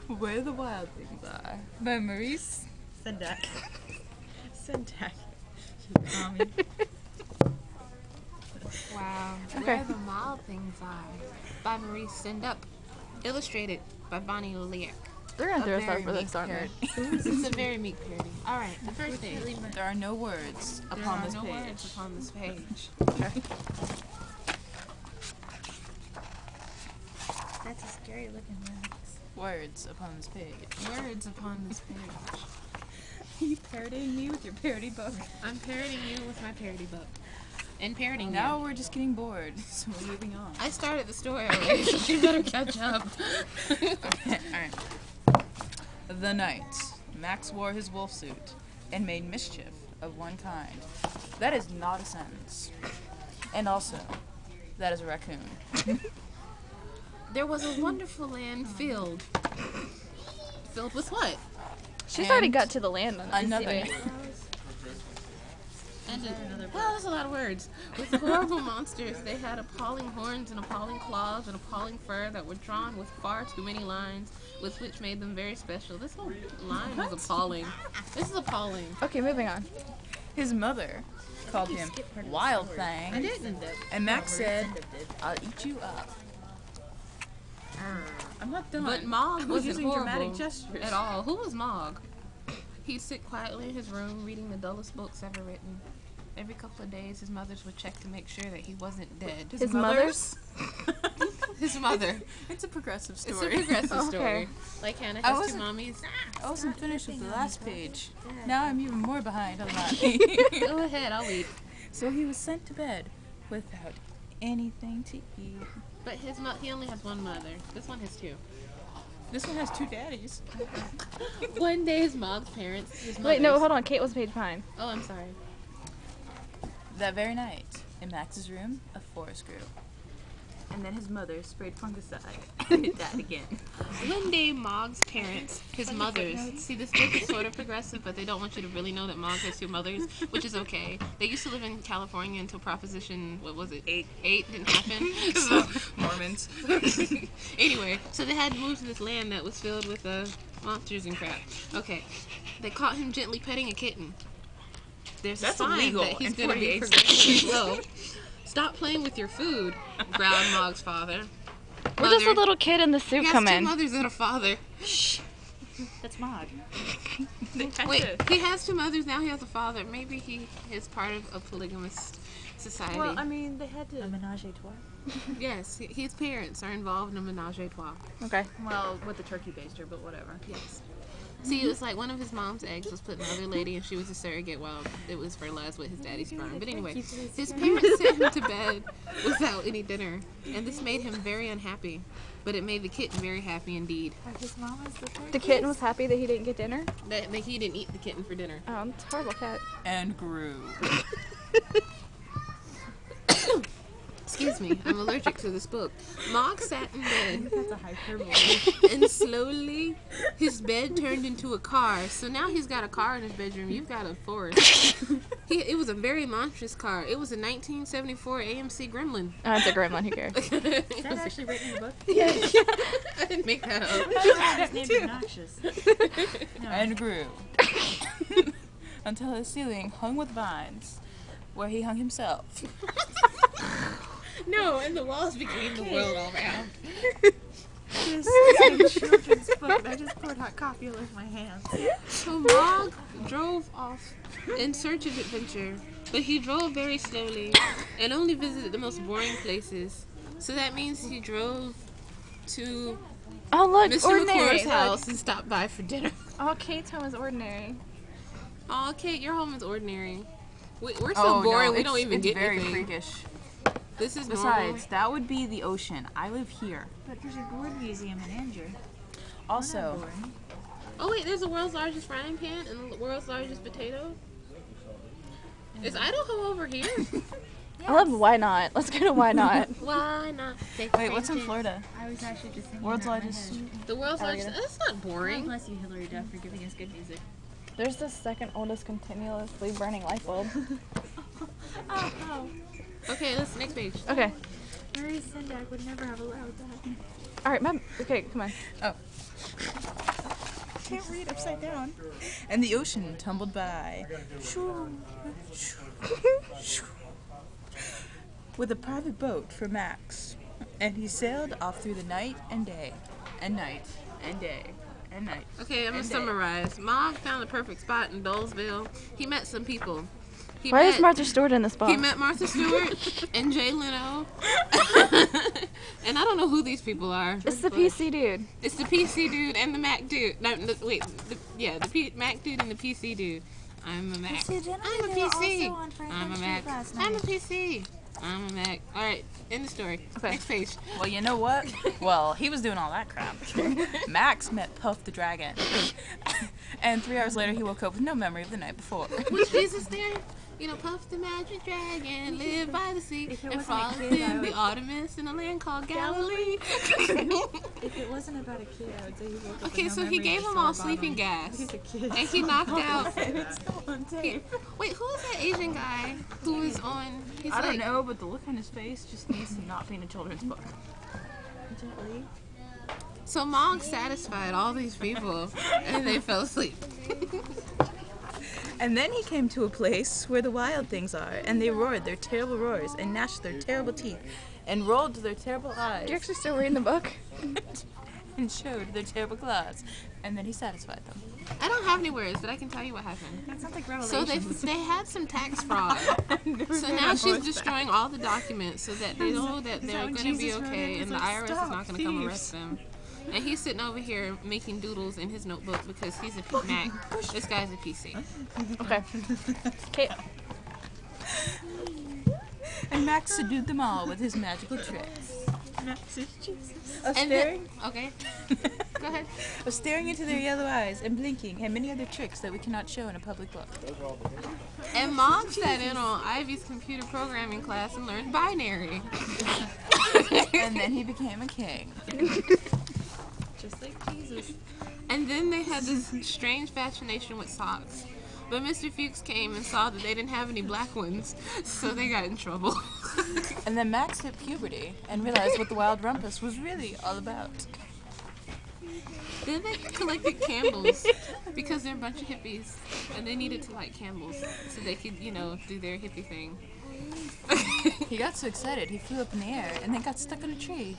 Where the Wild Things Are by Maurice Sendak. Sendak. Wow. Okay. Where the Wild Things Are by Maurice Sendak. Illustrated by Bonnie Liliac. They're gonna throw us out for this, aren't they? It's a very meek parody. Alright, the first thing. There are no words upon this page. Words upon this page. That's a scary looking Max. Words upon this page. Words upon this page. Are you parodying me with your parody book? I'm parodying you with my parody book. And parodying Now you. we're just getting bored, so we're moving on. I started the story already, so you better catch up. Okay, alright. The night, Max wore his wolf suit and made mischief of one kind. That is not a sentence. And also, that is a raccoon. There was a wonderful land filled. Filled with what? She's already got to the land on it. Another. Wow, that's a lot of words. With horrible monsters, they had appalling horns and appalling claws and appalling fur that were drawn with far too many lines, with which made them very special. This whole line was appalling. This is appalling. Okay, moving on. His mother called him Wild Thing. I didn't. And Max said, I'll eat you up. I'm not done. But Mog wasn't using horrible dramatic gestures. at all. Who was Mog? He'd sit quietly in his room reading the dullest books ever written. Every couple of days, his mothers would check to make sure that he wasn't dead. His mother's? His mother. It's a progressive It's a story. progressive Okay. story. Like Hannah I has two wasn't- mommies. I wasn't finished with the last page. Now I'm even more behind on that. Go ahead, I'll wait. So he was sent to bed without anything to eat. But he only has one mother. This one has two. This one has two daddies. One day, his Mog's parents. His Wait, no, mother's- hold on. Kate was page behind. Oh, I'm sorry. That very night, in Max's room, a forest grew. And then his mother sprayed fungicide and it died again. One day, Mog's parents, his mothers. See, this book is sort of progressive, but they don't want you to really know that Mog has two mothers, which is okay. They used to live in California until Proposition, what was it? 8 didn't happen. So, Mormons. anyway, so they had to move to this land that was filled with monsters and crap. Okay, they caught him gently petting a kitten. There's That's a sign illegal that he's in going to be 48 progressively slow. Stop playing with your food, growled Mog's father. Where does the little kid in the suit He has come two in? mothers and a father. That's Mog. Wait, he has two mothers, now he has a father. Maybe he is part of a polygamous society. Well, I mean, they had A to. menage a trois. Yes, his parents are involved in a menage a trois. Okay. Well, with the turkey baster, but whatever. Yes. See, it was like one of his mom's eggs was put in another lady, and she was a surrogate while it was fertilized with his daddy's sperm. But anyway, his parents sent him to bed without any dinner, and this made him very unhappy. But it made the kitten very happy indeed. His mom is the third. The kitten was happy that he didn't get dinner? That he didn't eat the kitten for dinner. It's a horrible cat. And grew. Excuse me, I'm allergic to this book. Mog sat in bed, That's a hyperbole. and slowly his bed turned into a car. So now he's got a car in his bedroom. You've got a forest. It was a very monstrous car. It was a 1974 AMC Gremlin. Oh, it's a gremlin. Who cares? Is that actually written in the book? I didn't make that up. His name's obnoxious. And grew. Until his ceiling hung with vines, where he hung himself. No, and the walls became the world all around. This is a children's book, and I just poured hot coffee all over my hands. So Mog drove off in search of adventure, but he drove very slowly and only visited the most boring places. So that means he drove to Oh, look, Mr. ordinary. McClure's house and stopped by for dinner. Oh, Kate's home is ordinary. Oh, Kate, your home is ordinary. We're so boring, we don't even it's get very anything. freakish. This is Besides, that would be the ocean. I live here. But there's a gourd museum in Andrew. Also, Boring. Oh wait, there's the world's largest frying pan and the world's largest potato. Is Idaho over here? I love Why Not. Let's go to Why Not. Why not? wait, what's in Florida? I was actually just thinking World's that in my largest. head. The world's largest. That's not God boring. bless you, Hillary Duff, for giving us good music. There's the second oldest continuously burning light bulb. Oh. Okay, let's next page. Okay. Mary Sendak would never have allowed that. All right, okay, come on. Oh. Can't read upside down. And the ocean tumbled by. With a private boat for Max. And he sailed off through the night and day. And night. And day. And night. Okay, I'm gonna and day. summarize. Mog found the perfect spot in Dolesville. He met some people. Why is Martha Stewart in this box? He met Martha Stewart and Jay Leno. And I don't know who these people are. It's the PC dude. It's the PC dude and the Mac dude. No, wait. The Mac dude and the PC dude. I'm a Mac. I'm a PC. I'm a Mac. I'm a PC. I'm a Mac. Alright, end the story. Okay. Next page. Well, you know what? Well, he was doing all that crap. Max met Puff the Dragon. And 3 hours later, he woke up with no memory of the night before. Was Jesus there? You know, Puff the magic dragon lived by the sea If it and wasn't a frolicked kid, I in would- the autumn mist in a land called Galilee. If it wasn't about a kid, I would say he woke up Okay, with no so he memory gave and him saw all a sleeping bottom. gas. He's a kid. And he knocked out. It's still on tape. Wait, who was that Asian guy who was on? He's I don't like, know, but the look on his face just needs to not be in a children's book. Gently. So Mog satisfied all these people, and they fell asleep. And then he came to a place where the wild things are, and they roared their terrible roars, and gnashed their terrible teeth, and rolled their terrible eyes, Are you actually still reading the book? and showed their terrible claws. And then he satisfied them. I don't have any words, but I can tell you what happened. That sounds like So Revelation. they had some tax fraud. So now she's destroying all the documents so that they know that they're when going to be Jesus wrote okay it? and He's the like, IRS is "Stop, not going to come thieves." arrest them. And he's sitting over here making doodles in his notebook because he's a Mac. This guy's a PC. Okay. Kate. And Max subdued them all with his magical tricks. Max is Jesus. Of And staring, okay, go ahead. of staring into their yellow eyes and blinking, and many other tricks that we cannot show in a public book. And Mom sat in on Ivy's computer programming class and learned binary. And then he became a king. Just like Jesus. And then they had this strange fascination with socks. But Mr. Fuchs came and saw that they didn't have any black ones, so they got in trouble. And then Max hit puberty and realized what the wild rumpus was really all about. Then they collected candles because they're a bunch of hippies and they needed to light candles so they could, you know, do their hippie thing. He got so excited he flew up in the air and then got stuck in a tree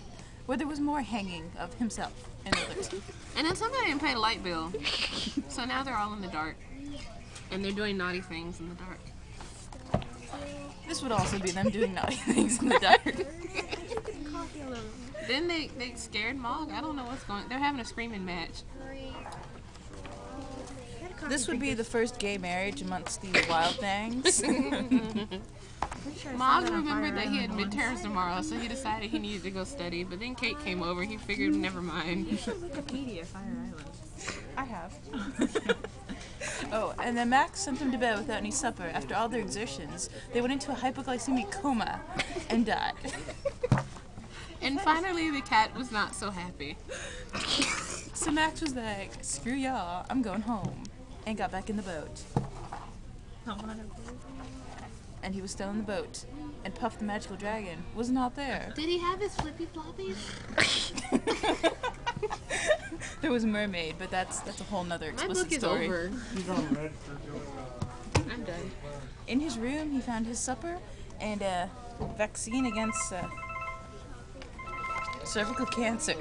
where there was more hanging of himself and others. And then somebody didn't pay the light bill. So now they're all in the dark. And they're doing naughty things in the dark. This would also be them doing naughty things in the dark. Coffee a little. Then they scared Mog. I don't know what's going on. They're having a screaming match. This would be the first gay marriage amongst these wild things. Mog remembered that he had midterms tomorrow, so he decided he needed to go study. But then Kate came over. He figured, never mind. Wikipedia, Fire Island. I have. Oh, and then Max sent them to bed without any supper. After all their exertions, they went into a hypoglycemic coma and died. And finally, the cat was not so happy. So Max was like, screw y'all, I'm going home. And got back in the boat. And he was still in the boat. And Puff the Magical Dragon was not there. Did he have his flippy floppies? There was a mermaid, but that's a whole nother My explicit book is story. over. I'm done. In his room, he found his supper and a vaccine against cervical cancer.